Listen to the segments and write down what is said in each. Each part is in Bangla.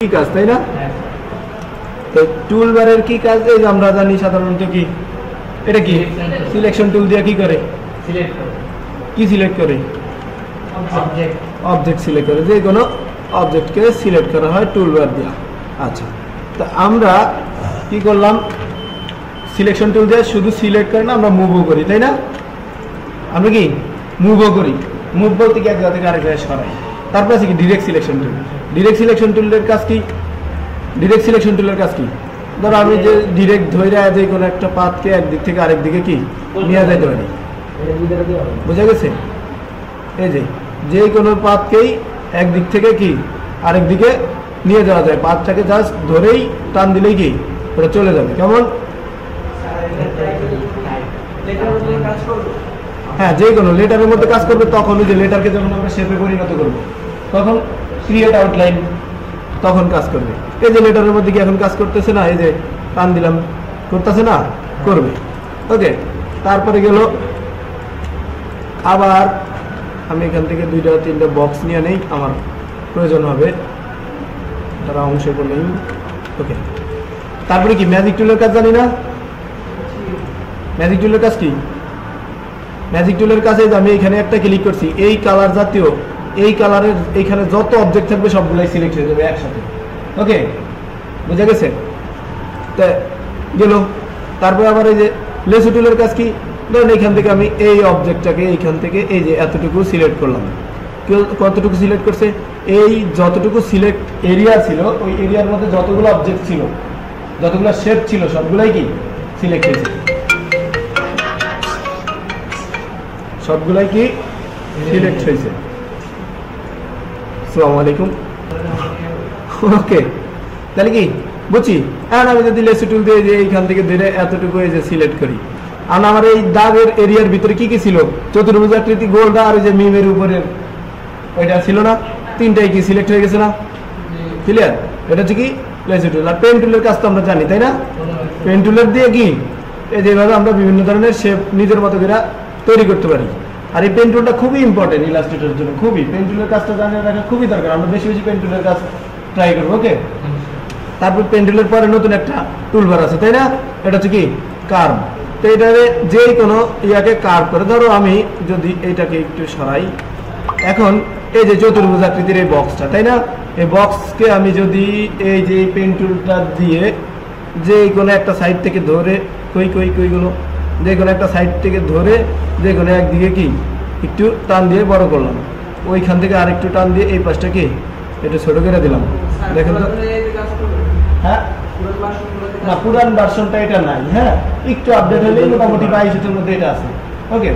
কি কাজ তাই না? তো টুল বারের কি কাজ এই যে আমরা জানি সাধারণত কি এটা কি সিলেকশন টুল দিয়ে কি করে কি সিলেক্ট করে অবজেক্ট সিলেক্ট করে, যে কোনো অবজেক্টকে সিলেক্ট করা হয় টুল বার দিয়ে। আচ্ছা, তো আমরা কি করলাম, সিলেকশন টুল দিয়ে শুধু সিলেক্ট করে না, আমরা মুভও করি তাই না? আমরা কি মুভও করি, মুভ বলতে কি এক জায়গা থেকে আরেক জায়গায় সরাই। তারপর আছে কি direct selection tool. Direct selection টুলের কাজ কি? ডিরেক্ট সিলেকশন টুলের কাজ কি? ধরো আমি যে ডিরেক্ট ধরে যে কোনো একটা পাথকে একদিক থেকে আরেক দিকে কি নিয়ে যেতে পারি, বোঝা গেছে? এই যে কোনো পাথকেই একদিক থেকে কি আরেক দিকে নিয়ে যাওয়া যায়, পাথটাকে জাস্ট ধরেই টান দিলেই কি ওটা চলে যাবে। কেমন? হ্যাঁ, যে কোনো লেটারের মধ্যে কাজ করবে। তখন ওই যে লেটারকে যখন আমরা শেপে পরিণত করবো তখন ক্রিয়েট আউটলাইন তখন কাজ করবে। এই যে লেটারের মধ্যে কি এখন কাজ করতেছে না, এই যে টান দিলাম করতেছে না, করবে। ওকে, তারপরে গেল আবার আমি এখান থেকে 2-3টা বক্স নিয়ে নেই, আমার প্রয়োজন হবে তারা অংশ নেই। ওকে, তারপরে কি ম্যাজিক টুলের কাজ জানি না? ম্যাজিক টুলের কাজ কি? ম্যাজিক টুলের কাছে আমি এখানে একটা ক্লিক করছি, এই কালার জাতীয় এই কালারের এইখানে যত অবজেক্ট থাকবে সবগুলাই সিলেক্ট হয়ে যাবে একসাথে। ওকে, বুঝা গেছে? তা গেল। তারপরে আবার এই যে লেসু টুলের কাজ কি? ধরেন এখান থেকে আমি এই অবজেক্টটাকে এইখান থেকে এই যে এতটুকু সিলেক্ট করলাম। কতটুকু সিলেক্ট করছে? এই যতটুকু সিলেক্ট এরিয়া ছিল ওই এরিয়ার মধ্যে যতগুলো অবজেক্ট ছিল, যতগুলো শেপ ছিল সবগুলাই কি সিলেক্ট হয়েছে, সবগুলাই কি সিলেক্ট হয়েছে। আসসালামু আলাইকুম। ওকে, তাহলে কি বুঝছি? এখন আমি যদি লেসু টুল দিয়ে যে এইখান থেকে ধরে এতটুকু এই যে সিলেক্ট করি, আর আমার এই দাগের এরিয়ার ভিতরে কি কি ছিল? চতুর্ভুজাকৃতি গোলটা আর ওই যে মিমের উপরের ওইটা ছিল না, তিনটাই কি সিলেক্ট হয়ে গেছে না? ক্লিয়ার? এটা হচ্ছে কি লেসু টুল। আর পেন টুলের কাজ তো আমরা জানি তাই না? পেন টুলের দিয়ে কি এই যেভাবে আমরা বিভিন্ন ধরনের শেপ নিজের মতো করে তৈরি করতে পারি। আর এই পেন টুলটা খুবই ইম্পর্টেন্ট ইলাস্ট্রেটরের জন্য, খুবই পেন টুলের কাজটা জানিয়ে রাখা খুবই দরকার। আমরা বেশি বেশি পেন টুলের কাজ ট্রাই করবো। ওকে, তারপর পেন টুলের পরে নতুন একটা টুলবার আছে তাই না? এটা হচ্ছে কি কার্ভ। তো এটারে যে কোনো ইয়াকে কার্ভ করে, ধরো আমি যদি এইটাকে একটু সরাই, এখন এই যে চতুর্ভুজাকৃতির এই বক্সটা তাই না, এই বক্সকে আমি যদি এই যে পেন টুলটা দিয়ে যে কোনো একটা সাইড থেকে ধরে কইগুলো যে কোনো একটা সাইড থেকে ধরে যে কোনো একদিকে কি একটু টান দিয়ে বড় করলাম, ওইখান থেকে আরেকটু টান দিয়ে এই পাশটা কি একটু ছোট করে দিলাম। দেখেন তো, হ্যাঁ না পুরান ভার্সনটা এটা নাই, হ্যাঁ একটু আপডেট হলে মোটামুটি 22 মধ্যে এটা আছে। ওকে,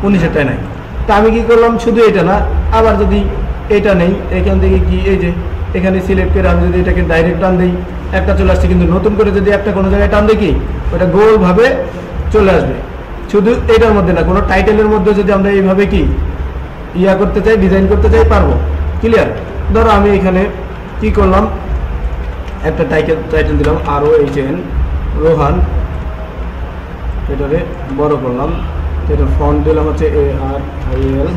19-টাই নাই। তা আমি কি করলাম, শুধু এটা না, আবার যদি এটা নেই এখান থেকে কি এই যে এখানে সিলেক্ট করে আমি যদি এটাকে ডাইরেক্ট টান দিই একটা চলে আসছে, কিন্তু নতুন করে যদি একটা কোনো জায়গায় টান দিই কি ওটা গোলভাবে চলে আসবে। শুধু এটার মধ্যে না, কোনো টাইটেলের মধ্যে যদি আমরা এইভাবে কি ইয়া করতে চাই, ডিজাইন করতে চাই, পারবো। ক্লিয়ার? ধরো আমি এখানে কি করলাম, একটা টাইটেল দিলাম ROHN রোহান, এটারে বড় করলাম, এটা ফন্ট দিলাম হচ্ছে ARIL।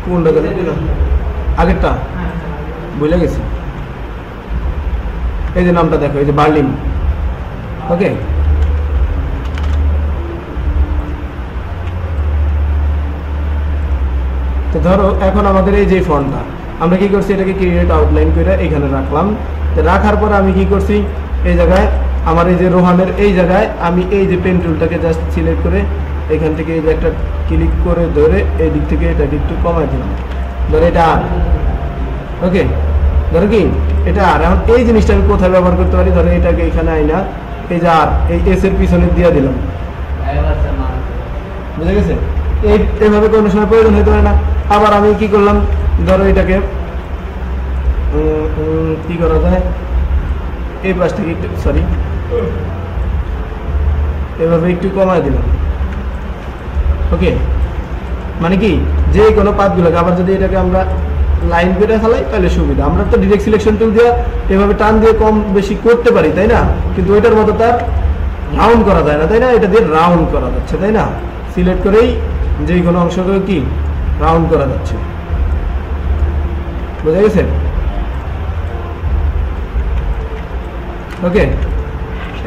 কোনটা দিলাম? আগেরটা বুঝলে গেছি, এই যে নামটা দেখো, এই যে বার্লিন। ওকে, তো ধরো এখন আমাদের এই যে ফন্টটা আমরা কি করছি, এটাকে ক্রিয়েট আউটলাইন করে এখানে রাখলাম। রাখার পর আমি কি করছি, এই জায়গায় আমার এই যে রোহানের এই জায়গায় আমি এই যে পেন টুলটাকে জাস্ট সিলেক্ট করে এখান থেকে এই যে একটা ক্লিক করে ধরে এই দিক থেকে এটাকে একটু কমাই দিলাম। ধরো এটা আর, ওকে ধরো কি এটা আর। এখন এই জিনিসটা আমি কোথায় ব্যবহার করতে পারি, ধরো এটাকে এখানে আইনা এই যে আর এই এস এর পিছনে দিয়ে দিলাম, বুঝে গেছে? এইভাবে কোনো সময় প্রয়োজন হতে পারে না। আবার আমি কি করলাম, ধরো এটাকে কি করা যায়, এই পাশ থেকে একটু সরি এভাবে একটু কমাই দিলাম। ওকে, মানে কি যে কোনো পাতগুলোকে আবার যদি এটাকে আমরা লাইন করে ফেলাই তাহলে সুবিধা। আমরা তো ডিরেক্ট সিলেকশন টুল দিয়ে এভাবে টান দিয়ে কম বেশি করতে পারি তাই না, কিন্তু ওইটার মতো তার রাউন্ড করা যায় না তাই না, এটা দিয়ে রাউন্ড করা যাচ্ছে তাই না, সিলেক্ট করেই যে কোনো অংশকে কি রাউন্ড করা যাচ্ছে। বুঝা গেছে? ওকে,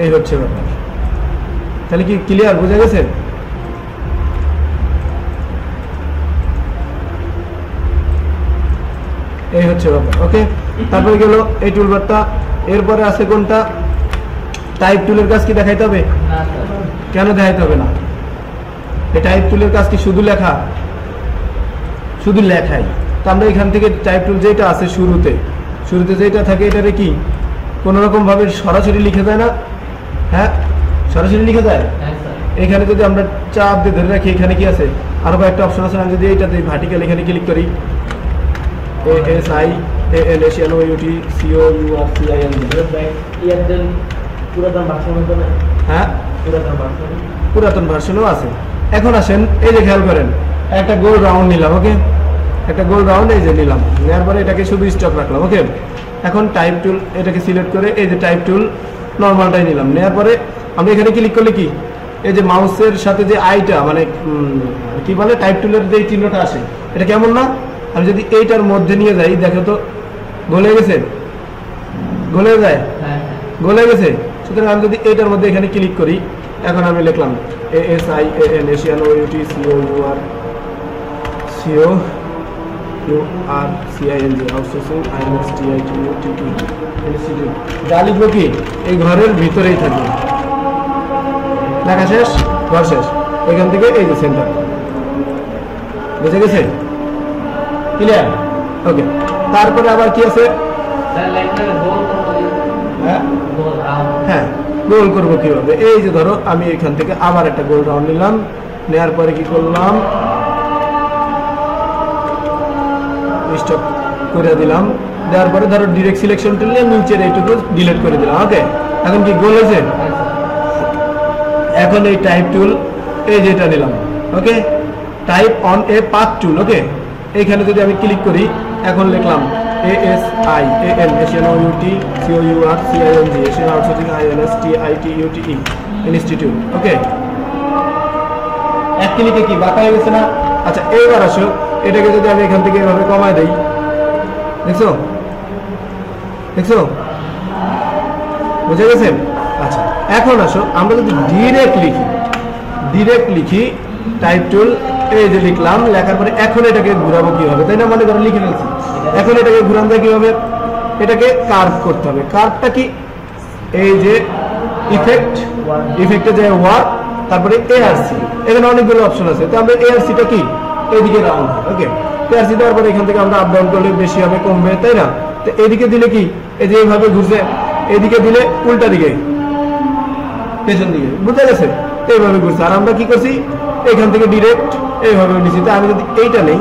এই হচ্ছে ব্যাপার। তাহলে কি ক্লিয়ার? বুঝা গেছে? এই হচ্ছে ব্যাপার। ওকে, তারপরে গেল এই টুলবারটা। এরপরে আছে কোনটা? টাইপ টুলের কাজ কি দেখাইতে হবে? কেন দেখাইতে হবে না? এই টাইপ টুলের কাজ কি শুধু লেখা? শুধু লেখাই। তো আমরা এখান থেকে টাইপ টুল যেটা আছে শুরুতে যেটা থাকে, এটারে কি কোন রকম ভাবে সরাসরি লিখে যায় না? হ্যাঁ, সরাসরি লিখে যায়। এখানে যদি আমরা চাপ দিয়ে ধরে রাখি, এখানে কি আছে? আরো কয়েকটা অপশন আছে। আমি যদি এইটাতে ভার্টিক্যাল এখানে ক্লিক করি, হ্যাঁ, পুরাতন ভার্সনও আছে। এখন আসেন, এই যে খেয়াল করেন, একটা গোল রাউন্ড নিলাম। ওকে, একটা গোল রাউন্ড এই যে নিলাম, নেওয়ার পরে এটাকে শুধু স্টক রাখলাম। ওকে, এখন টাইপ টুল এটাকে সিলেক্ট করে এই যে টাইপ টুল নর্মালটাই নিলাম। নেওয়ার পরে আমরা এখানে ক্লিক করলে কি, এই যে মাউসের সাথে যে আইটা মানে কি বলে টাইপ টুলের যে চিহ্নটা আসে, এটা কেমন না? আমি যদি এইটার মধ্যে নিয়ে যাই, দেখো তো গলে গেছে, গলে যায়, গলে গেছে। সুতরাং আমি যদি এইটার মধ্যে এখানে ক্লিক করি, এখন আমি লিখলাম ASIAN এশিয়ান ওইউটি COURCING আউটসোর্সিং INSTITUT ইনস্টিটিউট। যা লিখবো কি এই ঘরের ভিতরেই থাকবে। লেখা শেষ, ঘর শেষ। ওইখান থেকে এই যে সেন্টার, বুঝে গেছে? ক্লিয়ার? ওকে, তারপরে আবার কি আছে? হ্যাঁ, গোল করবো কিভাবে? এই যে ধরো আমি এখান থেকে আবার একটা গোল রাউন্ড নিলাম। নেওয়ার পরে কি করলাম, স্টপ করে দিলাম। দেওয়ার পরে ধরো ডিরেক্ট সিলেকশন টুলে নিচের এইটুকু ডিলিট করে দিলাম। ওকে, এখন কি গোল হয়েছে? এখন এই টাইপ টুল এই যেটা নিলাম, okay, type on a path tool. Okay, এইখানে যদি আমি ক্লিক করি, এখন লিখলাম ASIAN এশিয়ান ওইউটি COURCING Asian outsourcing INSTITUT institute. Okay, এক ক্লিকে কি বাঁকা হয়ে গেছে না? আচ্ছা, এইবার আসো, এটাকে যদি আমি এখান থেকে এভাবে কমায় দেই, দেখছো দেখছো, বুঝে গেছে? আচ্ছা, এখন আসো আমরা যদি ডিরেক্ট লিখি টাইপ টুল এই যে লিখলাম, লেখার পরে এখন এটাকে ঘুরাবো কিভাবে, তাই না? মানে ধরো লিখে ফেলছি, এখন এটাকে ঘুরানো যায় কিভাবে? এটাকে কার্ভ করতে হবে। কার্ভটা কি? এই যে ইফেক্টে যে ওয়ার্ক, তারপরে ARC, এখানে অনেকগুলো অপশন আছে। তো আমরা ARCটা কি এইদিকে রাউন্ড হয়। ওকে, ARC দেওয়ার পরে এখান থেকে আমরা আপ ডাউন করলে বেশি হবে কমবে, তাই না? তো এদিকে দিলে কি, এই যে এইভাবে ঘুরছে, এদিকে দিলে উল্টা দিকে পেছন দিকে, বুঝতে গেছে? এইভাবে ঘুরছে। আর আমরা কি করছি, এখান থেকে ডিরেক্ট এইভাবে নিচ্ছি। তো আমি যদি এইটা নেই,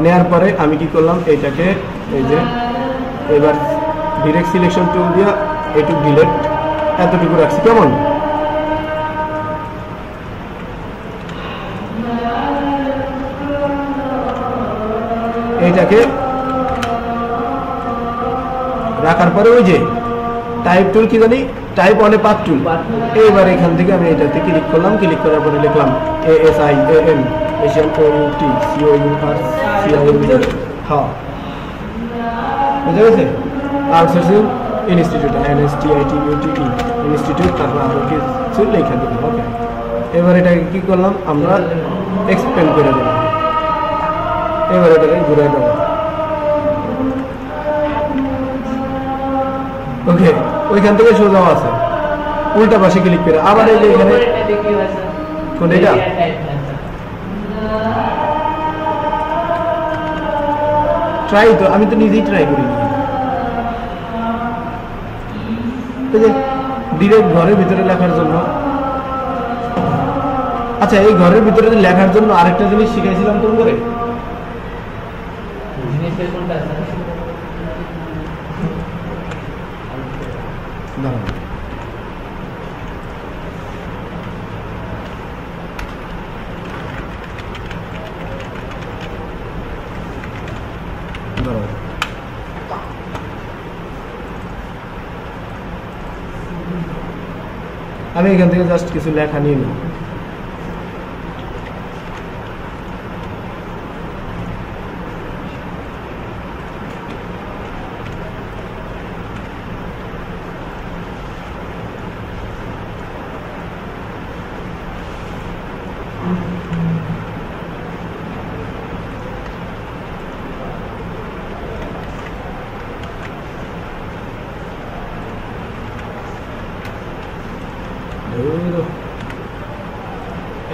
নেওয়ার পরে আমি কি করলাম, এইটাকে এই যে এবার ডিরেক্ট সিলেকশন টুল দিয়ে এইটুকু ডিলেট এতটুকু রাখছি। কেমন? এইটাকে রাখার পরে ওই যে টাইপ টুল কি জানি, টাইপ অন এ পাথ টুল। এইবার এখান থেকে আমি এটাতে ক্লিক করলাম, ক্লিক করার পরে লিখলাম ASIAN এশিয়ান ওইউটি COURCING। হ্যাঁ, বুঝা গেছে? আউটসোর্সিং ইনস্টিটিউট INSTITUT ইনস্টিটিউট, তারপর আরো কিছু লেখা দিলাম। ওকে, এবার এটাকে কি করলাম, আমরা এক্সপ্যান্ড করে দিলাম। এবার এটাকে ঘুরে দেবো। ওকে, ওইখান থেকে সোজা আছে, উল্টা পাশে ক্লিক করে আবার এই যে এখানে কোন এটা ট্রাই, তো আমি তো নিজেই ট্রাই করি। ডিরেক্ট ঘরের ভিতরে লেখার জন্য, আচ্ছা এই ঘরের ভিতরে লেখার জন্য আরেকটা জিনিস শিখাইছিলাম তোর করে, আমি এখান থেকে জাস্ট কিছু লেখা নিয়ে নিই।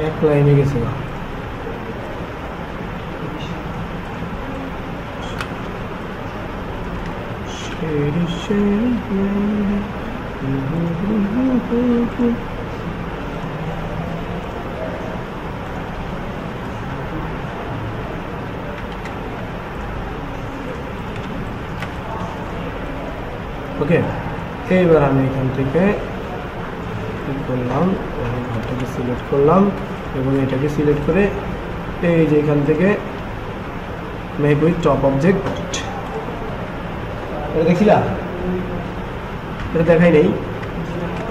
এক লাইনে গেছে ওকে, এইবার আমি এখান থেকে করলাম, ঘরটাকে সিলেক্ট করলাম এবং এটাকে সিলেক্ট করে এই যে এখান থেকে মেক উইথ টপ অবজেক্ট, এটা দেখছিলা, এটা দেখাই নেই।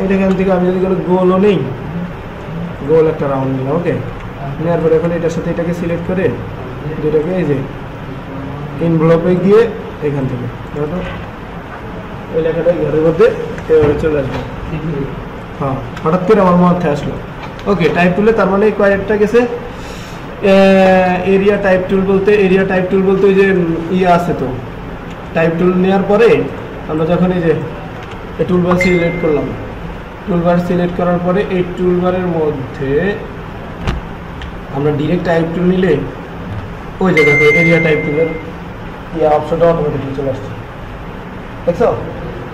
এটা এখান থেকে আমি যদি কোনো গোলও নেই, গোল একটা রাউন্ড নিলাম। ওকে, নেওয়ার পরে এখন এটার সাথে এটাকে সিলেক্ট করে যেটাকে এই যে ইনভলপে গিয়ে এখান থেকে ওই লেখাটা ঘরের মধ্যে এভাবে চলে আসবে। হ্যাঁ, হঠাৎ করে আমার মাথায় আসলো। ওকে, টাইপ টুলে তার মানে কয়েকটা গেছে। এরিয়া টাইপ টুল বলতে ওই যে ইয়ে আছে, তো টাইপ টুল নেওয়ার পরে আমরা যখন এই যে টুলবার সিলেক্ট করলাম, টুলবার সিলেক্ট করার পরে এই টুলবারের মধ্যে আমরা ডিরেক্ট টাইপ টুল নিলে ওই যে দেখো এরিয়া টাইপ টুলের ইয়ে অপশনটা অটোমেটিকলি চলে আসছে, দেখছো?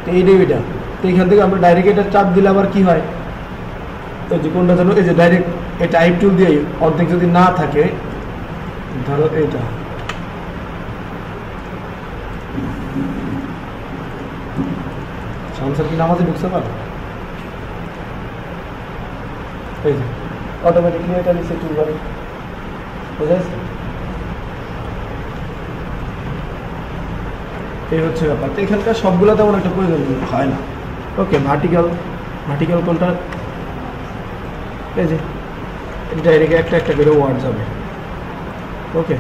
তো এইটা তো এইখান থেকে আমরা ডাইরেক্ট এটা চাপ দিলে আবার কি হয়, ওই যে কোনটা যেন এই যে ডাইরেক্ট এই টাইপ টুল দিয়ে অর্ধেক যদি না থাকে, ধরো এইটা সংসার কি নামাজে ঢুকতে পারো, এই যে অটোমেটিকলি এটা নিচে টুলবারে বুঝা যাচ্ছে। এই হচ্ছে ব্যাপার। তো এখানকার সবগুলো তেমন একটা প্রয়োজন হয় না। ওকে, ভার্টিক্যাল কোনটা, এই যে ডাইরেক্ট একটা একটা করে ওয়ার্ড যাবে। ওকে,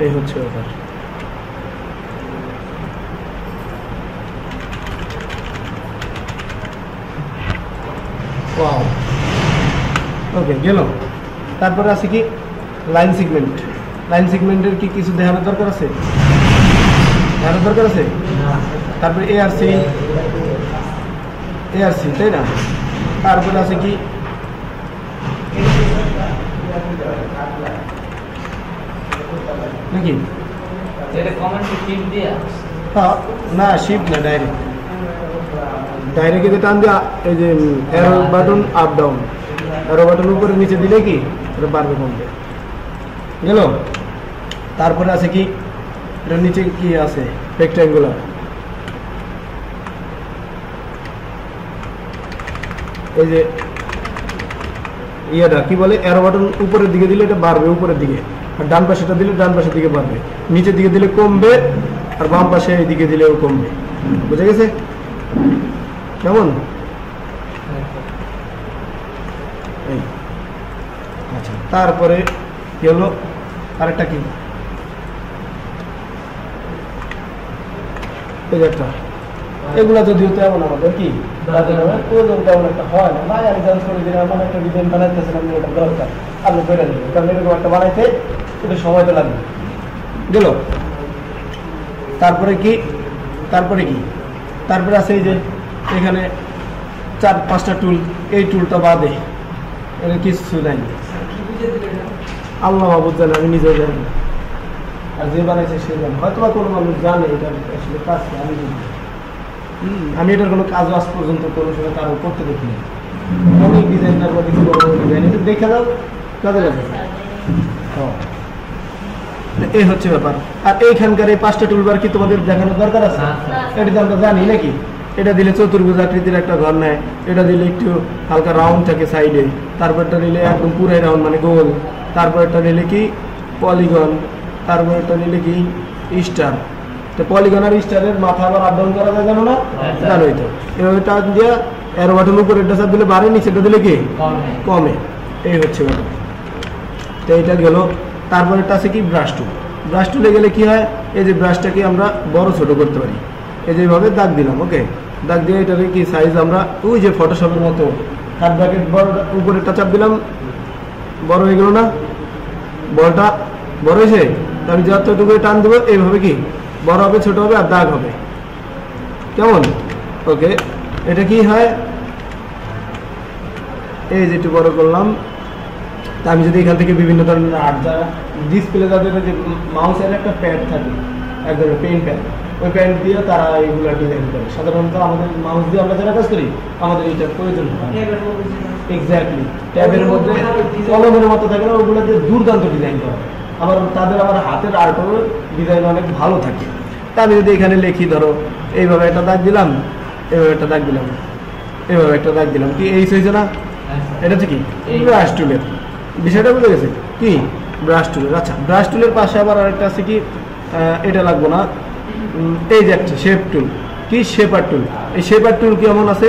এই হচ্ছে ব্যাপার। ওয়াও, ওকে গেল। তারপরে আছে কি লাইন সিগমেন্ট। লাইন সিগমেন্টের কি কিছু দেখানোর দরকার আছে? তারপরে এআরসি, তাই না? তারপরে আছে কি নাকি না, শিফট না, ডাইরেক্ট এতে টান দিয়ে এই যে arrow button up down, arrow button উপরে নিচে দিলে কি এটা বাড়বে কমবে গেল। তারপরে আছে কি এটার নিচে কি আছে রেক্ট্যাঙ্গুলার, এই যে ইয়াটা কি বলে, অ্যারো বাটন উপরের দিকে দিলে এটা বাড়বে উপরের দিকে, আর ডান পাশেটা দিলে ডান পাশের দিকে বাড়বে, নিচের দিকে দিলে কমবে, আর বাম পাশে এই দিকে দিলেও কমবে। বুঝে গেছে কেমন? আচ্ছা, তারপরে কি হলো আরেকটা কি, একটা এগুলা যদিও তেমন আমাদের কি তেমন একটা হয় না, ভাই আমি জান্স করে দিলাম, এমন একটা ডিজাইন বানাইতেছিলাম, ওটা দরকার আপনি করে দিবেন, কারণ এরকম একটা বানাইতে একটু সময় তো লাগবে গেল। তারপরে কি তারপরে আছে এই যে এখানে 4-5টা টুল, এই টুলটা বাদে এর কিছু নাই, আল্লাহ মাহবুব জানে, আমি নিজেও জানি না, আর যে বানাইছে সে জানে, হয়তো বা কোনো মানুষ জানে এটা আসলে কাজ, আমি এটার কোনো কাজ আজ পর্যন্ত কোনো সময় কারো করতে দেখি না। অনেক ডিজাইনার বা কিছু বড় ডিজাইন এটা দেখে দাও কাজে লাগে। এই হচ্ছে ব্যাপার। আর এইখানকার এই 5টা টুলবার কি তোমাদের দেখানোর দরকার আছে? এটা তো আমরা জানি নাকি, এটা দিলে চতুর্ভুজ আকৃতির একটা ঘর নেয়, এটা দিলে একটু হালকা রাউন্ড থাকে সাইডে, তারপরটা নিলে একদম পুরাই রাউন্ড মানে গোল, তারপরটা নিলে কি পলিগন, তারপরটা নিলে কি স্টার। তো পলিগন আর স্টারের মাথা আবার আপ ডাউন করা যায় জানো না? জানোই তো। এভাবে টাচ দিয়ে অ্যারো বাটন উপরেরটা চাপ দিলে বাড়ে, নিচেটা দিলে কি কমে। এই হচ্ছে ব্যাপার। তো এইটা গেল। তারপরেটা আছে কি ব্রাশ টুল। ব্রাশ টুলে গেলে কি হয়, এই যে ব্রাশটাকে আমরা বড় ছোট করতে পারি, এই যেভাবে দাগ দিলাম। ওকে, দাগ দিয়ে এটাকে কি সাইজ আমরা ওই যে ফটোশপের মতো কাট ব্র্যাকেট বড় উপরেরটা চাপ দিলাম, বড় হয়ে গেল না, বড়টা বড় হয়েছে, আমি যতটুকু টান দেবো এইভাবে কি বড় হবে, ছোট হবে, আর দাগ হবে কেমন। ওকে, এটা কি হয় এই যে একটু বড় করলাম। তা আমি যদি এখান থেকে বিভিন্ন ধরনের আর্ট যারা ডিসপ্লে যাদের যে মাউসের একটা প্যাড থাকে, এক ধরনের পেন প্যাড, ওই প্যাড দিয়ে তারা এইগুলো ডিজাইন করে। সাধারণত আমাদের মাউস দিয়ে আমরা যারা কাজ করি আমাদের এইটার প্রয়োজন হয়। এক্স্যাক্টলি, ট্যাবের মধ্যে কলমের মতো থাকে না, ওগুলোতে দুর্দান্ত ডিজাইন করা। আবার তাদের আবার হাতের আর্টও ডিজাইন অনেক ভালো থাকে। তা আমি যদি এখানে লিখি, ধরো এইভাবে একটা দাগ দিলাম, এইভাবে একটা দাগ দিলাম, এইভাবে একটা দাগ দিলাম, কি এই হয়েছে না? এটা হচ্ছে কি ব্রাশ টুলের বিষয়টা, বুঝে গেছে কি ব্রাশ টুলের। আচ্ছা, ব্রাশ টুলের পাশে আবার আরেকটা আছে কি, এটা লাগবো না, এই যে একটা শেপ টুল, কি শেপার টুল। এই শেপার টুল কেমন আছে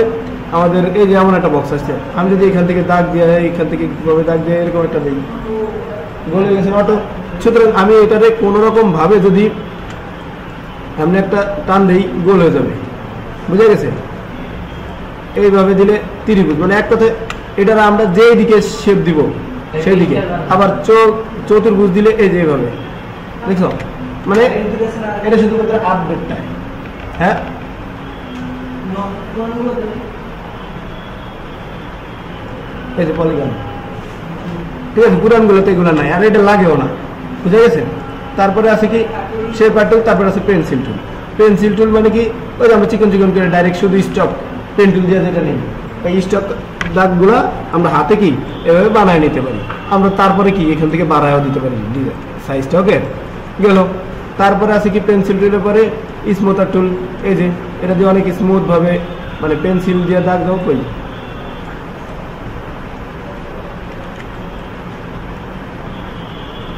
আমাদের, এই যে এমন একটা বক্স আছে, আমি যদি এখান থেকে দাগ দিয়ে, এখান থেকে কীভাবে দাগ দিয়ে এরকম একটা দিই, গলে গেছে অটো। সুতরাং আমি এটাতে কোনো রকম ভাবে যদি এমনি একটা টান দিই, গোল হয়ে যাবে, বুঝে গেছে? এইভাবে দিলে ত্রিভুজ, মানে এক কথায় এটার আমরা যেই দিকে শেপ দিব সেই দিকে। আবার চতুর্ভুজ দিলে এই যে এইভাবে, দেখছো? মানে এটা শুধুমাত্র আপডেটটাই। হ্যাঁ, এই যে পলিগন, ঠিক আছে, পুরানগুলোতে এগুলো নাই, আর এটা লাগেও না, বুঝে গেছে? তারপরে আছে কি শেপার টুল, তারপরে আছে পেন্সিল টুল। পেন্সিল টুল মানে কি, ওই যে আমরা চিকন চিকন করে ডাইরেক্ট শুধু স্টক পেন টুল দিয়ে যেটা নেই, এই স্টক দাগগুলো আমরা হাতে কি এভাবে বানায় নিতে পারি। আমরা তারপরে কি এখান থেকে বাড়ায়ও দিতে পারি সাইজটা। ওকে, গেল। তারপরে আছে কি পেন্সিল টুলের পরে স্মুথার টুল। এই যে এটা দিয়ে অনেক স্মুথ ভাবে মানে পেন্সিল দিয়ে দাগ দাও, কই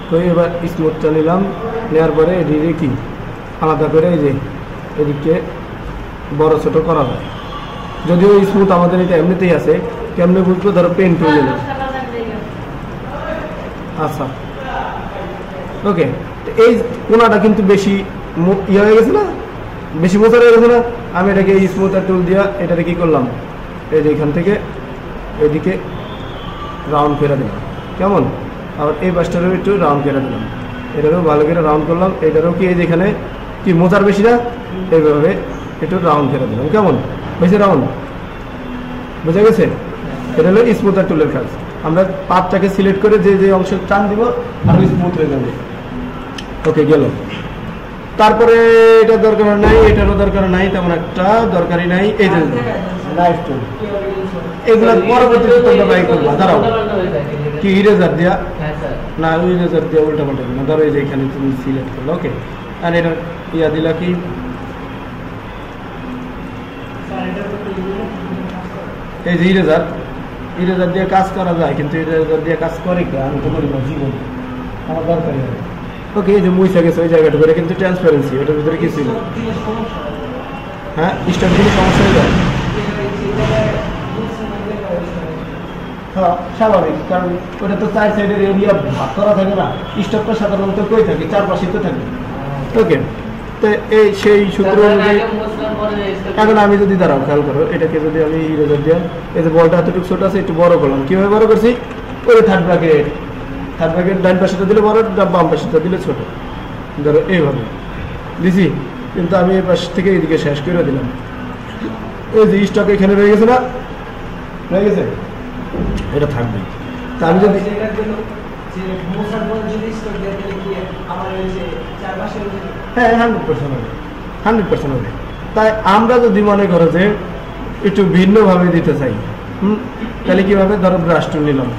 তো এবার স্মুথটা নিলাম, নেওয়ার পরে এদিকে কি আলাদা করে এই যে এদিকে বড় ছোট করা যায়। যদিও স্মুথ আমাদের এটা এমনিতেই আছে, কেমনে বুঝবো? ধরো পেন টুল নিলাম। আচ্ছা, ওকে, এই কোনাটা কিন্তু বেশি ইয়ে হয়ে গেছে না, বেশি মোচা হয়ে গেছে না। আমি এটাকে এই স্মুথার টুল দিয়া এটাকে কি করলাম, এই যে এখান থেকে এদিকে রাউন্ড ফেরা দিলাম, কেমন? আবার এই পাশটারও একটু রাউন্ড ফেরা দিলাম, এটারও ভালো করে রাউন্ড করলাম। এটারও কি এই যেখানে কি মোচার বেশি না, এইভাবে একটু রাউন্ড ফেরা দিলাম, কেমন হয়েছে? রাউন্ড, বুঝা গেছে? এটা হলো স্মুথার টুলের কাজ। আমরা পাতটাকে সিলেক্ট করে যে যে অংশ টান দিব আর স্মুথ হয়ে যাবে। ওকে, গেল। তারপরে এটা দরকার নাই, এটারও দরকার নাই, তেমন একটা দরকারই নাই। এই যে নাইফ টুল, এগুলো পরবর্তীতে তোমরা বাই করবা। দাঁড়াও, কি ইরেজার দিয়া না, ইরেজার দিয়া উল্টা পাল্টা না। ধরো এই যে এখানে তুমি সিলেক্ট করলো, ওকে, আর এটা ইয়া দিলা কি, এই যে ইরেজার দিয়ে কাজ করা যায়, কিন্তু ইরেজার দিয়ে কাজ করে কি আমি তো করি না জীবন, আমার দরকারই হয়। ওকে, এই যে মুইসা গেছে ওই জায়গাটা করে, কিন্তু ট্রান্সপারেন্সি ওটার ভিতরে কি ছিল? হ্যাঁ, স্টক দিলে সমস্যা হয়ে যায়। হ্যাঁ, স্বাভাবিক, কারণ ওটা তো চার সাইডের এরিয়া ভাগ করা থাকে না। স্টকটা সাধারণত কই থাকে, চারপাশে তো থাকে। ওকে, তো এই সেই সূত্র অনুযায়ী এখন আমি যদি দাঁড়াও, খেয়াল করো, এটাকে যদি আমি ইরেজার দিয়ে এই যে বলটা এতটুকু ছোট আছে একটু বড় করলাম, কিভাবে বড় করছি? ওই থার্ড ব্র্যাকেট ডান পাশেটা দিলে বড়, বাম পাশেটা দিলে ছোট। ধরো এইভাবে দিছি, কিন্তু আমি এই পাশ থেকে এইদিকে শেষ করে দিলাম। এই যে স্টক এখানে রয়ে গেছে না, রয়ে গেছে, এটা থাকবে। তা আমি যদি হ্যাঁ 100% হবে, 100% হবে। তাই আমরা যদি মনে করো যে একটু ভিন্নভাবে দিতে চাই, তাহলে কিভাবে? ধরো ব্রাশ টুল নিলাম,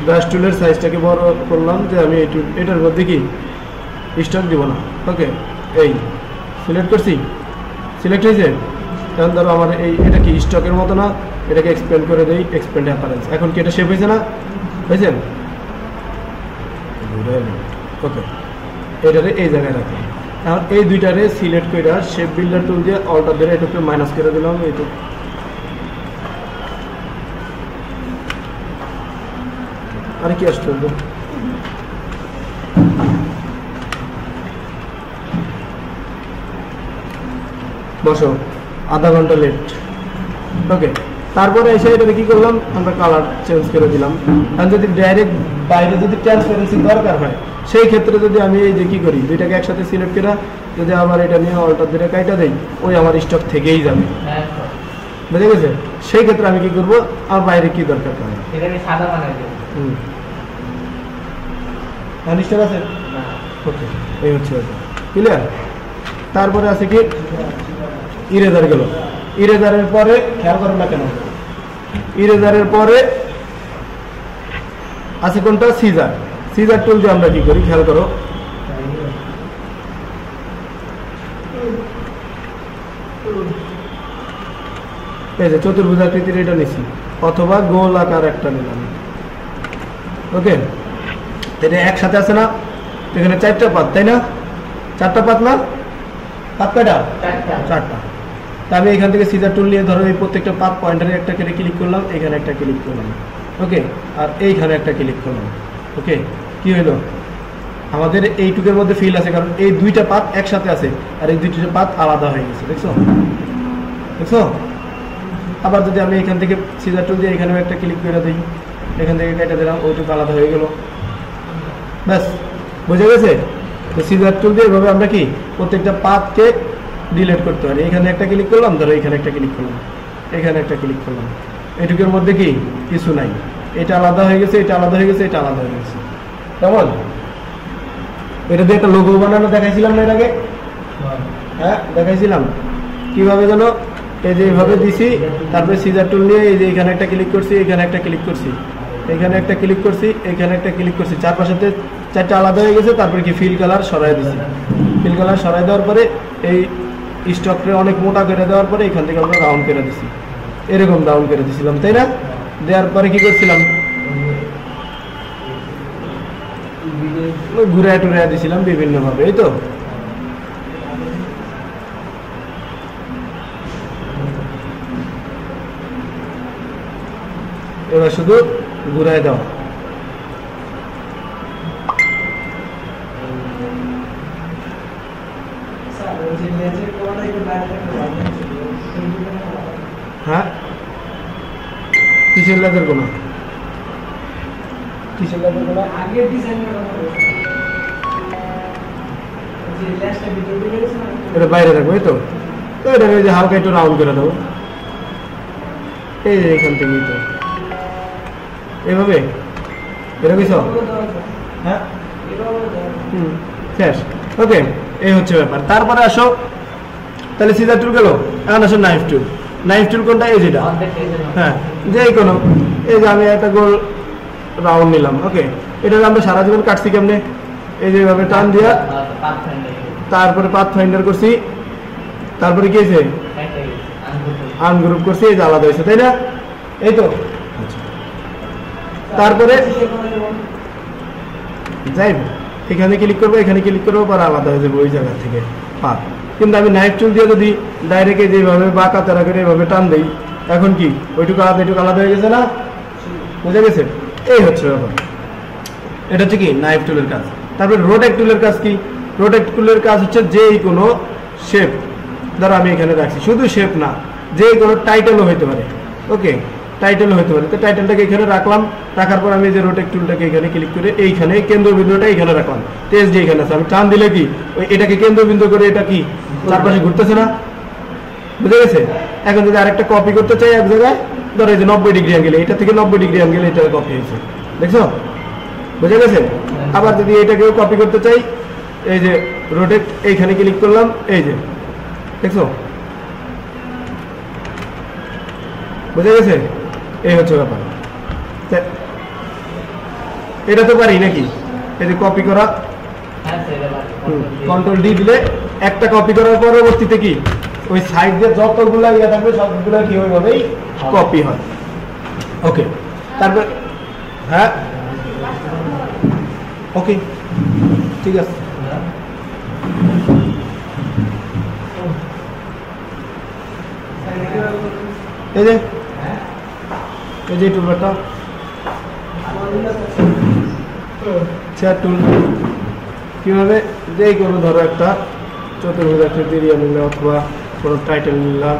ব্রাশ টুলের সাইজটাকে বড় করলাম, যে আমি এটার মধ্যে কি স্টক দিব না। ওকে, এই সিলেক্ট করছি, সিলেক্ট হয়েছে। এখন ধরো আমার এটা কি স্টকের মতো না, এটাকে এক্সপ্যান্ড করে দেই, এক্সপ্যান্ড অ্যাপারেন্স। এখন কি এটা শেপ হয়েছে না? হয়েছে। ওকে, এটারে এই জায়গায় রাখি। এখন এই দুইটারে সিলেক্ট করে শেপ বিল্ডার টুল দিয়ে অল্টার ধরে এটাকে মাইনাস করে দিলাম। এইটুকু আর কি আসতে হবে, বসো, আধা ঘন্টা লেট। ওকে, তারপরে এসে এটাকে কি করলাম, আমরা কালার চেঞ্জ করে দিলাম। আর যদি ডাইরেক্ট বাইরে যদি ট্রান্সপারেন্সি দরকার হয়, সেই ক্ষেত্রে যদি আমি এই যে কি করি, দুইটাকে একসাথে সিলেক্ট করে যদি আবার এটা নিয়ে অল্টার ধরে কাইটা দেই, ওই আমার স্টক থেকেই যাবে। বুঝে গেছে? সেই ক্ষেত্রে আমি কি করবো, আমার বাইরে কি দরকার পড়ে। অনিশ্চয় আছে, ওকে, এই হচ্ছে ক্লিয়ার। তারপরে আছে কি ইরেজার গেল। ইরেজারের পরে খেয়াল করেন না কেন, ইরেজারের পরে আছে কোনটা, সিজার। সিজার টুল দিয়ে আমরা কি করি খেয়াল করো, এই যে চতুর্ভুজাকৃতির এটা নিছি, অথবা গোল আকার একটা নিলাম, ওকে। এটা একসাথে আছে না, এখানে 4টা পাত, তাই না? 4টা পাত না, পাত কয়টা? 4টা। তা আমি এখান থেকে সিজার টুল নিয়ে ধরো এই প্রত্যেকটা পাত পয়েন্টারে একটা করে ক্লিক করলাম, এখানে একটা ক্লিক করলাম, ওকে, আর এইখানে একটা ক্লিক করলাম, ওকে। কি হইলো, আমাদের এইটুকের মধ্যে ফিল আছে, কারণ এই 2টা পাত একসাথে আছে আর এই 2টা পাত আলাদা হয়ে গেছে, দেখছো দেখছো। আবার যদি আমি এখান থেকে সিজার টুল দিয়ে এখানেও একটা ক্লিক করে দিই, এখান থেকে কেটে দিলাম, ওইটুকু আলাদা হয়ে গেল, ব্যাস, বুঝে গেছে? তো সিজার টুল দিয়ে এভাবে আমরা কি প্রত্যেকটা পাতকে ডিলিট করতে পারি। এখানে একটা ক্লিক করলাম, ধরো এখানে একটা ক্লিক করলাম, এখানে একটা ক্লিক করলাম, এটুকুর মধ্যে কি কিছু নাই, এটা আলাদা হয়ে গেছে, এটা আলাদা হয়ে গেছে, এটা আলাদা হয়ে গেছে, কেমন? এটা দিয়ে একটা লোগো বানানো দেখাইছিলাম না এর আগে? হ্যাঁ দেখাইছিলাম। কিভাবে যেন, এই যে এইভাবে দিছি, তারপরে সিজার টুল নিয়ে এই যে এখানে একটা ক্লিক করছি, এখানে একটা ক্লিক করছি, এখানে একটা ক্লিক করছি, এখানে একটা ক্লিক করছি, চারপাশেতে 4টা আলাদা হয়ে গেছে। তারপরে কি ফিল কালার সরাই দিছি, ফিল কালার সরাই দেওয়ার পরে এই স্টকটা অনেক মোটা করে দেওয়ার পরে এখান থেকে আমরা রাউন্ড করে দিছি, এরকম রাউন্ড করে দিছিলাম, তাই না? দেওয়ার পরে কি করছিলাম, ঘুরে টুরে দিছিলাম বিভিন্ন ভাবে, এই তো। এবার শুধু ঘুরাই দাও, হ্যাঁ কিসের লেজার কোনা, কিসের লেজার কোনা, আগের ডিজাইন এটা বাইরে রাখবো, এই তো। এটা যে হালকা একটু রাউন্ড করে দেবো, এই যে এখান থেকে তো এইভাবে, এটা কিছু, হ্যাঁ শেষ, ওকে। এই হচ্ছে ব্যাপার। তারপরে আসো, তাহলে সিজার টুল গেল, এখন আসো নাইফ টুল। নাইফ টুল কোনটা, এই যেটা, হ্যাঁ যে কোনো, এই যে আমি একটা গোল রাউন্ড নিলাম, ওকে। এটা আমরা সারা জীবন কাটছি কেমনে, এই যেভাবে টান দিয়া, তারপরে পাথ ফাইন্ডার করছি, তারপরে কি হয়েছে, আনগ্রুপ করছি, এই যে আলাদা হয়েছে, তাই না? এই তো। তারপরে যাই এখানে ক্লিক করবো, এখানে ক্লিক করবো, পর আলাদা হয়ে যাবে ওই জায়গা থেকে পাত। কিন্তু আমি নাইফ টুল দিয়ে যদি ডাইরেক্ট যেভাবে বাঁকা তারা করে এভাবে টান দিই, এখন কি ওইটুকু আলাদা, এটুকু আলাদা হয়ে গেছে না, বুঝে গেছে? এই হচ্ছে ব্যাপার, এটা হচ্ছে কি নাইফ টুলের কাজ। তারপরে রোটেট টুলের কাজ কি, রোটেট টুলের কাজ হচ্ছে যে কোনো শেপ, ধরো আমি এখানে রাখছি, শুধু শেপ না, যে কোনো টাইটেলও হইতে পারে, ওকে, টাইটেল হতে পারে। তো টাইটেলটাকে এখানে রাখলাম, রাখার পর আমি যে রোটেট টুলটাকে এখানে ক্লিক করে এইখানে কেন্দ্রবিন্দুটা এখানে রাখলাম, তেজ যে এখানে আছে, আমি টান দিলে কি ওই এটাকে কেন্দ্রবিন্দু করে এটা কি চারপাশে ঘুরতেছে না, বুঝে গেছে? এখন যদি আরেকটা কপি করতে চাই এক জায়গায়, ধরো এই যে 90 ডিগ্রি অ্যাঙ্গেলে, এটা থেকে 90 ডিগ্রি অ্যাঙ্গেলে এটা কপি হয়েছে, দেখছো, বুঝে গেছে? আবার যদি এটাকেও কপি করতে চাই, এই যে রোটেট এইখানে ক্লিক করলাম, এই যে দেখছো, বুঝে গেছে? এই হচ্ছে ব্যাপার। এটা তো পারি নাকি, এই যে কপি করা, কন্ট্রোল ডি দিলে একটা কপি করার পরবর্তীতে কি ওই সাইড দিয়ে যতগুলা ইয়ে থাকবে সবগুলো কি ওইভাবেই কপি হয়, ওকে। তারপর হ্যাঁ, ওকে, ঠিক আছে। এই যে টুলবারটা চেয়ার টুল, কিভাবে যে কোনো ধরো একটা চতুর্ভুজ আকৃতির ইয়ে নিলাম অথবা কোনো টাইটেল নিলাম,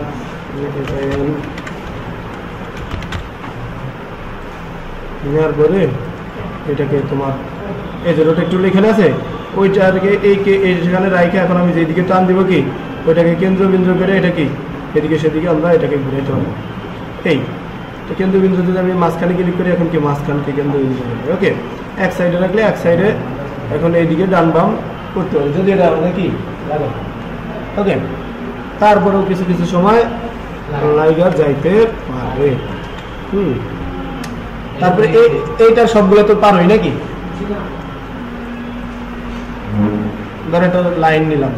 নেওয়ার পরে এটাকে তোমার এই যে রোটেট টুল এখানে আছে, ওইটাকে এইখানে রাখে এখন আমি যেদিকে টান দিব কি ওইটাকে কেন্দ্রবিন্দু করে এটা কি এদিকে সেদিকে আমরা এটাকে ঘুরাইতে পারবো। এই তো কেন্দ্রবিন্দু যদি আমি মাঝখানে ক্লিক করি, এখন কি মাঝখানকে কেন্দ্রবিন্দু করবে। ওকে, এক সাইডে রাখলে এক সাইডে এখন এইদিকে ডান বাম করতে পারি, যদি এটা আমাদের কি লাগে। ওকে, তারপরেও কিছু কিছু সময় লাইগা যাইতে পারে। তারপরে এইটার সবগুলো তো পার হই নাকি, ধর একটা লাইন নিলাম,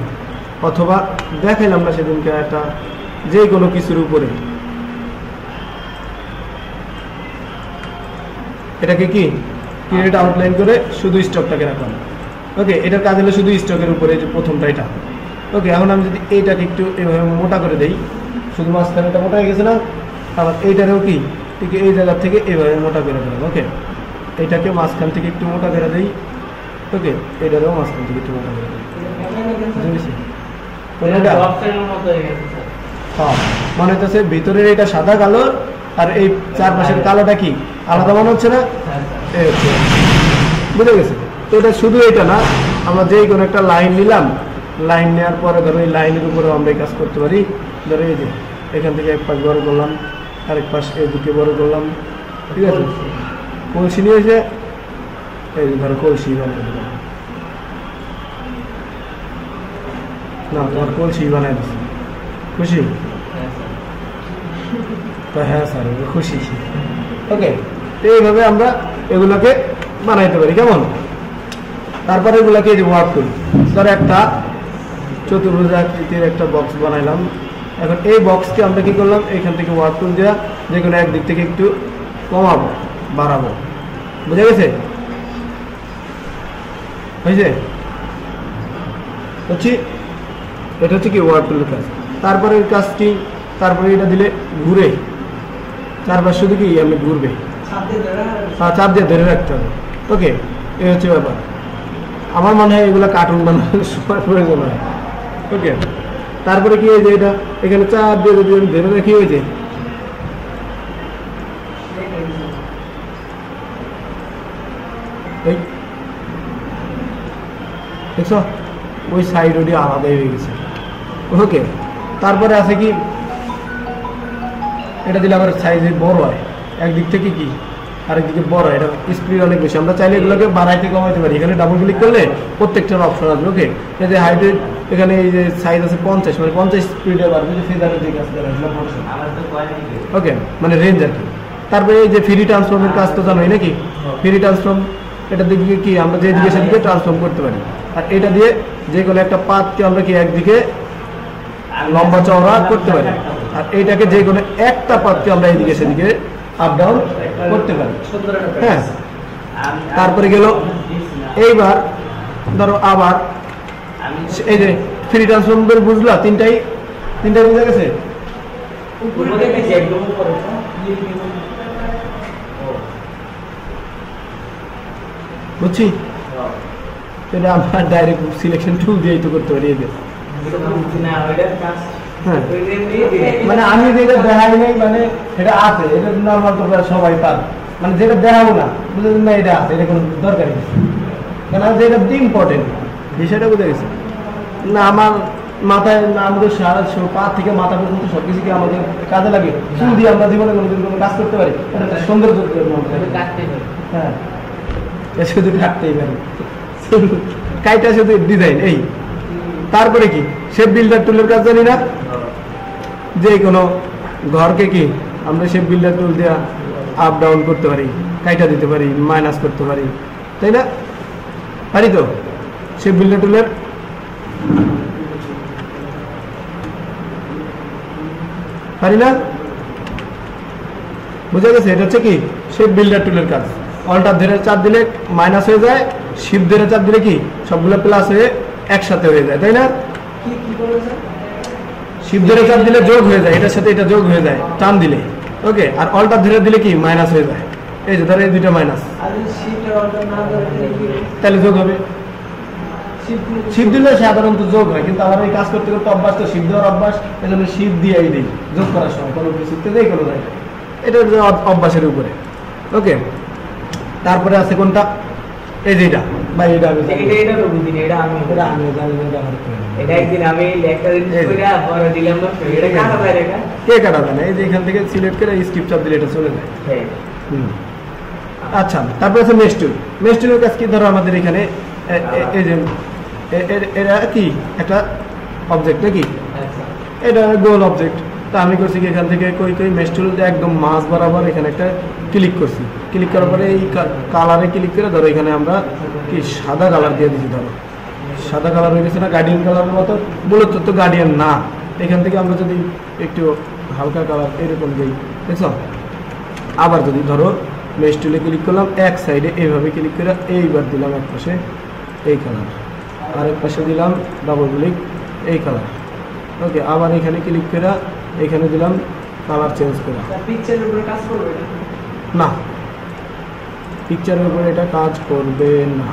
অথবা দেখাইলাম না সেদিনকে একটা যে কোনো কিছুর উপরে এটাকে কি ক্রিয়েট আউটলাইন করে শুধু স্টকটাকে রাখলাম। ওকে, এটার কাজ হলো শুধু স্টকের উপরে, যে প্রথমটা এটা। ওকে, এখন আমি যদি এইটাকে একটু এভাবে মোটা করে দেই, শুধু মাঝখানে এটা মোটা হয়ে গেছে না, আবার এইটারেও কি ঠিক এই জায়গা থেকে এইভাবে মোটা করে দিলাম। ওকে, এইটাকে মাঝখান থেকে একটু মোটা করে দেই। ওকে, এইটারেও মাঝখান থেকে একটু মোটা করে দিই। হ্যাঁ, মনে হচ্ছে ভিতরের এটা সাদা কালো আর এই চারপাশের কালোটা কি আলাদা মনে হচ্ছে না, বুঝে গেছে। তো এটা শুধু এটা না, আমরা যে কোনো একটা লাইন নিলাম, লাইন নেওয়ার পরে ধরো এই লাইনের উপরে আমরা এই কাজ করতে পারি। ধরো এই যে এখান থেকে এক পাশ বড় করলাম, আরেক পাশ এদিকে বড় করলাম, ঠিক আছে। কলসি নিয়ে এসে এই যে ধরো কলসি বানিয়ে দিলাম, না তোমার কলসি বানাই দিচ্ছি, খুশি? হ্যাঁ স্যার, খুশি। ওকে, এইভাবে আমরা এগুলোকে বানাইতে পারি, কেমন? তারপরে এগুলোকে যে ওয়ার্ক করি, ধর একটা চতুর্ভুজ আকৃতির একটা বক্স বানাইলাম। এখন এই বক্সকে আমরা কি করলাম, এখান থেকে ওয়ার্ক টুল দেওয়া যে কোনো একদিক থেকে একটু কমাবো বাড়াবো, বুঝে গেছে? হয়েছে? হচ্ছে এটা হচ্ছে কি ওয়ার্ক টুলের কাজ। তারপরে কাজ কি, তারপরে এটা দিলে ঘুরে চারপাশ শুধু কি আমি ঘুরবে, চাপ দিয়ে ধরে রাখতে হবে। ওকে, এই হচ্ছে ব্যাপার। আমার মনে হয় এগুলো কার্টুন বানানোর সময় প্রয়োজন হয়। ওকে, তারপরে কি হয়েছে, এটা এখানে চাপ দিয়ে যদি আমি ধরে রাখি, হয়েছে দেখছো ওই সাইড ওটি আলাদাই হয়ে গেছে। ওকে, তারপরে আছে কি, এটা দিলে আবার সাইজে বড় হয়, একদিক থেকে কি আরেকদিকে বড় হয়, এটা স্পিড অনেক বেশি। আমরা চাইলে এগুলোকে বাড়াইতে কমাইতে পারি, এখানে ডাবল ক্লিক করলে প্রত্যেকটার অপশন আসবে। ওকে, এই যে হাইটের এখানে এই যে সাইজ আছে 50, মানে 50 স্পিডে বাড়বে, যে ফেজারের দিকে আসতে ওকে, মানে রেঞ্জ আর কি। তারপরে এই যে ফ্রি ট্রান্সফর্মের কাজ তো জানোই নাকি, ফ্রি ট্রান্সফর্ম এটা দিকে কি আমরা যে দিকে সেদিকে ট্রান্সফর্ম করতে পারি। আর এটা দিয়ে যে কোনো একটা পাতকে আমরা কি একদিকে লম্বা চওড়া করতে পারি, আর এইটাকে যে কোনো একটা পাতকে আমরা এইদিকে সেদিকে আপ ডাউন করতে পারি। হ্যাঁ, তারপরে গেল এইবার ধরো আবার এই যে ফ্রি ট্রান্সফর্ম বুঝলা, তিনটাই বুঝে গেছে। বুঝছি, এটা আমরা ডাইরেক্ট সিলেকশন টুল দিয়েই তো করতে পারি। এদের মানে আমি যেটা দেখাই নাই, মানে এটা আছে, এটা নর্মাল তো সবাই পার, মানে যেটা দেখাবো না বুঝলেন না, এটা আছে, এটা কোনো দরকারই নেই, কেন যেটা ইম্পর্টেন্ট বিষয়টা বুঝে গেছে না। আমার মাথায় আমাদের পা থেকে মাথা পর্যন্ত সবকিছু কি আমাদের কাজে লাগে, শুধু দিয়ে আমরা জীবনে কোনো কাজ করতে পারি, এটা একটা সৌন্দর্য। হ্যাঁ, শুধু কাটতেই পারি, কাইটা শুধু ডিজাইন। এই তারপরে কি শেপ বিল্ডার টুলের কাজ জানি না, যে কোনো ঘরকে কি আমরা শেপ বিল্ডার টুল দিয়ে আপ ডাউন করতে পারি, কাইটা দিতে পারি, মাইনাস করতে পারি, তাই না? পারি তো শেপ বিল্ডার টুলের। পারি না? বুঝা গেছে? এটা হচ্ছে কি শেপ বিল্ডার টুলের কাজ। অল্টার ধরে চাপ দিলে মাইনাস হয়ে যায়, শিফট ধরে চাপ দিলে কি সবগুলো প্লাস হয়ে একসাথে হয়ে যায়, তাই না? শিফট ধরে চাপ দিলে যোগ হয়ে যায়, এটার সাথে এটা যোগ হয়ে যায় টান দিলে। ওকে, আর অল্টার ধরে দিলে কি মাইনাস হয়ে যায়, এই যে ধরো এই দুইটা মাইনাস, তাহলে যোগ হবে। শিফট দিলে সাধারণত যোগ হয়, কিন্তু আমার এই কাজ করতে করতে অভ্যাস তো শিফট দেওয়ার অভ্যাস, এই জন্য শিফট দিয়ে দিই যোগ করার সময় কোনো কিছুতে দেয় কোনো যায়, এটা অভ্যাসের উপরে। ওকে, তারপরে আছে কোনটা, এই যে এটা ভাই এটা আমি জানি এটা তো বুঝিনি, এটা আমি জানি না আমার এটা একদিন আমি একটা দিন কইরা পরে দিলাম না, এটা কাটা যায় রেখা কে কাটা যায় না, এই যে এখান থেকে সিলেক্ট করে স্কিপ চাপ দিলে এটা চলে যায়। হ্যাঁ আচ্ছা, তারপর আছে মেশ টুল। মেশ টুলের কাজ কি, ধরো আমাদের এখানে এই যে এটা কি একটা অবজেক্ট নাকি, আচ্ছা এটা গোল অবজেক্ট। তা আমি করছি কি এখান থেকে কই মেশ টুল একদম মাঝ বরাবর এখানে একটা ক্লিক করছি, ক্লিক করার পরে এই কালারে ক্লিক করে ধরো এখানে আমরা কি সাদা কালার দিয়ে দিচ্ছি, ধরো সাদা কালার হয়ে গেছে না, গার্ডিয়ান কালারের মতো। মূলত তো গার্ডিয়ান না, এখান থেকে আমরা যদি একটু হালকা কালার এরকম দিই, দেখছো। আবার যদি ধরো মেশ টুলে ক্লিক করলাম, এক সাইডে এইভাবে ক্লিক করে এইবার দিলাম এক পাশে এই কালার, আর এক পাশে দিলাম ডাবল ক্লিক এই কালার। ওকে, আবার এখানে ক্লিক করে এখানে দিলাম কালার চেঞ্জ করে। পিকচারের উপরে কাজ করবে না, পিকচারের উপরে এটা কাজ করবে না।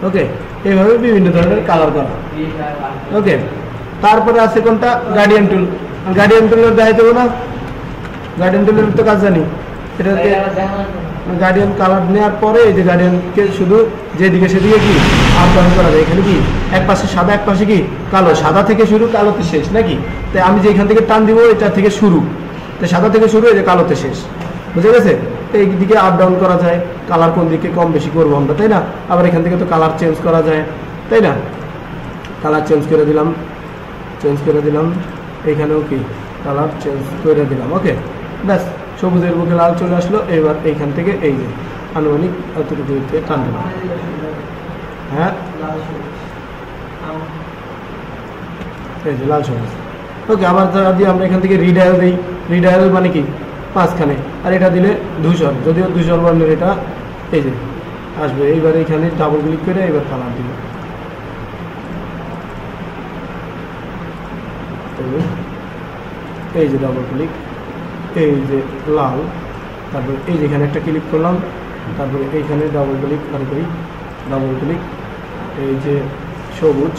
ওকে, এইভাবে বিভিন্ন ধরনের কালার করা। ওকে, তারপরে আছে কোনটা, গার্ডিয়ান টুল। গার্ডিয়ান টুলের দেখাই দেবো না, গার্ডিয়ান টুলের তো কাজ জানি। এটাতে গার্ডিয়ান কালার নেওয়ার পরে এই যে গার্ডিয়ানকে শুধু যেদিকে সেদিকে কি আপ ডাউন করা যায়। এখানে কি এক পাশে সাদা, এক পাশে কি কালো, সাদা থেকে শুরু কালোতে শেষ নাকি। তাই আমি যে এখান থেকে টান দিব এটা থেকে শুরু, তো সাদা থেকে শুরু, এই যে কালোতে শেষ, বুঝে গেছে। এই দিকে আপ ডাউন করা যায়, কালার কোন দিকে কম বেশি করবো আমরা, তাই না। আবার এখান থেকে তো কালার চেঞ্জ করা যায়, তাই না। কালার চেঞ্জ করে দিলাম, এখানেও কি কালার চেঞ্জ করে দিলাম। ওকে, ব্যাস, সবুজের বুকে লাল চলে আসলো। এবার এইখান থেকে এই যে আনুমানিক অতটুকু টান দিলাম। হ্যাঁ, এই যে লাল সবুজ। ওকে, আবার যদি আমরা এখান থেকে রিডায়াল দিই, রিডায়াল মানে কি মাঝখানে, আর এটা দিলে ধূসর, যদিও ধূসর বর্ণের এটা এই যে আসবে। এইবার এখানে ডাবল ক্লিক করে এবার কালার দিব, এই যে ডাবল ক্লিক, এই যে লাল, তারপরে এই যেখানে একটা ক্লিক করলাম, তারপরে এইখানে ডাবল ক্লিক, আর করি ডাবল ক্লিক, এই যে সবুজ,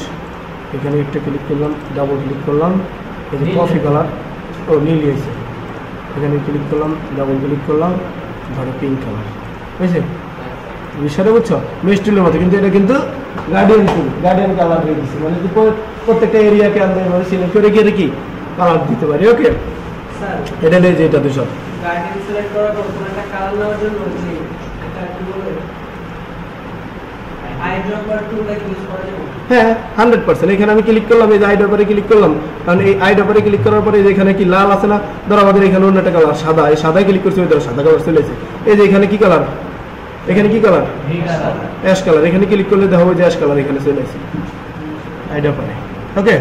এখানে একটা ক্লিক করলাম, ডাবল ক্লিক করলাম, এই যে কফি কালার, ও নীল হয়েছে, এখানে ক্লিক করলাম, ডাবল ক্লিক করলাম, ধরো পিঙ্ক কালার, বুঝছে বিষয়টা, বুঝছো। মেশ টুলের মতো, কিন্তু এটা কিন্তু গার্ডিয়ান টুল, গার্ডিয়ান কালার হয়ে দিচ্ছে, মানে প্রত্যেকটা এরিয়াকে আমরা এভাবে সিলেক্ট করে গিয়ে কি কালার দিতে পারি। ওকে, এটা নেই যে এটা দুশো গার্ডিয়ান সিলেক্ট করার পর একটা কালার নেওয়ার জন্য যে এটা কি বলে আইড্রপার টুলটা ইউজ করা যাবে। হ্যাঁ, 100%। এখানে আমি ক্লিক করলাম, এই যে আইড্রপারে ক্লিক করলাম, কারণ এই আইড্রপারে ক্লিক করার পরে এখানে কি লাল আছে না, ধরো আমাদের এখানে অন্য একটা কালার সাদা, এই সাদায় ক্লিক করছি, ওই ধরো সাদা কালার চলে এসেছে। এই যে এখানে কি কালার, এখানে কি কালার, অ্যাশ কালার, এখানে ক্লিক করলে দেখো যে অ্যাশ কালার এখানে চলে এসেছে আইড্রপারে। ওকে,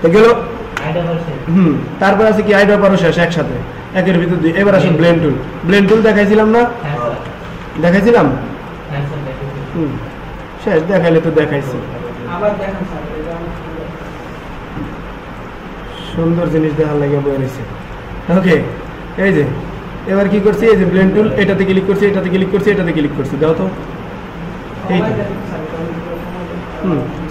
তো গেল। তারপর আছে কি আইড্রপারও শেষ একসাথে, একের ভিতর দুই। এবার আসুন ব্লেন্ড টুল। ব্লেন্ড টুল দেখাইছিলাম না, দেখাইছিলাম। শেষ দেখাইলে তো দেখাইছি, সুন্দর জিনিস দেখার লাগে বয়ে রয়েছে। ওকে, এই যে এবার কি করছি, এই যে ব্লেন্ড টুল, এটাতে ক্লিক করছি, এটাতে ক্লিক করছি, এটাতে ক্লিক করছি, দাও তো এইটা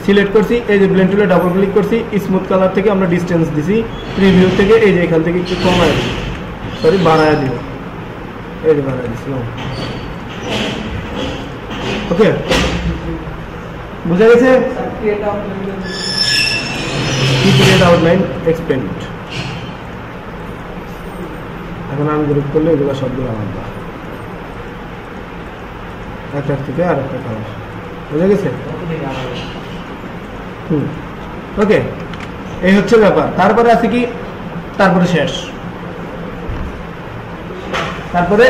সিলেক্ট করছি। এই যে ব্লেন্ড টুলে ডাবল ক্লিক করছি, স্মুথ কালার থেকে আমরা ডিস্টেন্স দিছি, প্রিভিউ থেকে এই যে এখান থেকে একটু কমায়, সরি বাড়ায় দিব, এই যে বাড়ায় দিচ্ছি। ওকে, বুঝা গেছে। ক্রিয়েট আউটলাইন এক্সপেন্ড, এখন আমি গ্রুপ করলে এগুলো সবগুলো আলাদা, একটার থেকে আর একটা কালার, বুঝা গেছে। ওকে, এই হচ্ছে ব্যাপার। তারপরে আছে কি, তারপরে শেষ, তারপরে